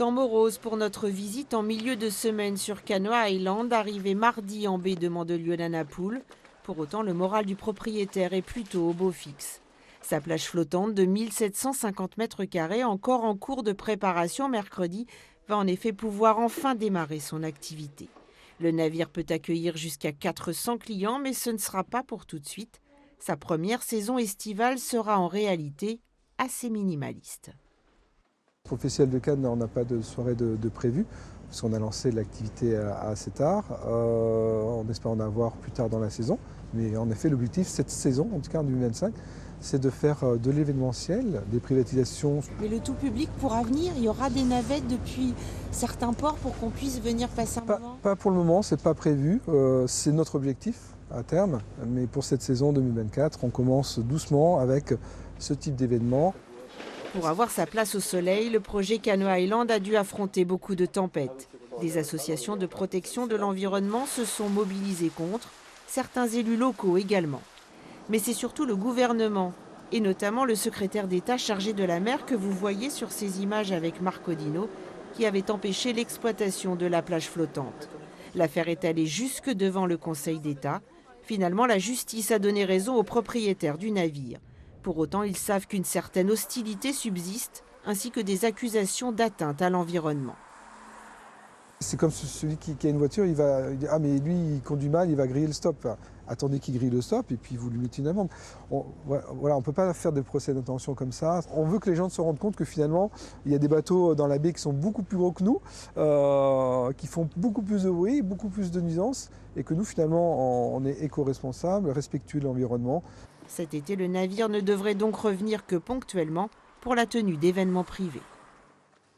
Temps morose pour notre visite en milieu de semaine sur Canoa Island, arrivé mardi en baie de Mandelieu-la-Napoule. Pour autant, le moral du propriétaire est plutôt au beau fixe. Sa plage flottante de 1750 mètres carrés, encore en cours de préparation mercredi, va en effet pouvoir enfin démarrer son activité. Le navire peut accueillir jusqu'à 400 clients, mais ce ne sera pas pour tout de suite. Sa première saison estivale sera en réalité assez minimaliste. Pour le Festival de Cannes, on n'a pas de soirée de prévu, parce qu'on a lancé l'activité assez tard. On espère en avoir plus tard dans la saison. Mais en effet, l'objectif, cette saison, en tout cas en 2025, c'est de faire de l'événementiel, des privatisations. Mais le tout public pourra venir, il y aura des navettes depuis certains ports pour qu'on puisse venir passer un moment? Pas pour le moment, c'est pas prévu. C'est notre objectif à terme. Mais pour cette saison 2024, on commence doucement avec ce type d'événement. Pour avoir sa place au soleil, le projet Canoa Island a dû affronter beaucoup de tempêtes. Des associations de protection de l'environnement se sont mobilisées contre, certains élus locaux également. Mais c'est surtout le gouvernement, et notamment le secrétaire d'État chargé de la mer que vous voyez sur ces images avec Marc Odino, qui avait empêché l'exploitation de la plage flottante. L'affaire est allée jusque devant le Conseil d'État. Finalement, la justice a donné raison aux propriétaires du navire. Pour autant, ils savent qu'une certaine hostilité subsiste, ainsi que des accusations d'atteinte à l'environnement. C'est comme celui qui a une voiture, il dit « Ah mais lui il conduit mal, il va griller le stop ». Enfin, attendez qu'il grille le stop et puis vous lui mettez une amende. On ne peut pas faire des procès d'intention comme ça. On veut que les gens se rendent compte que finalement, il y a des bateaux dans la baie qui sont beaucoup plus gros que nous, qui font beaucoup plus de bruit, beaucoup plus de nuisances, et que nous finalement, on est éco-responsables, respectueux de l'environnement. Cet été, le navire ne devrait donc revenir que ponctuellement pour la tenue d'événements privés.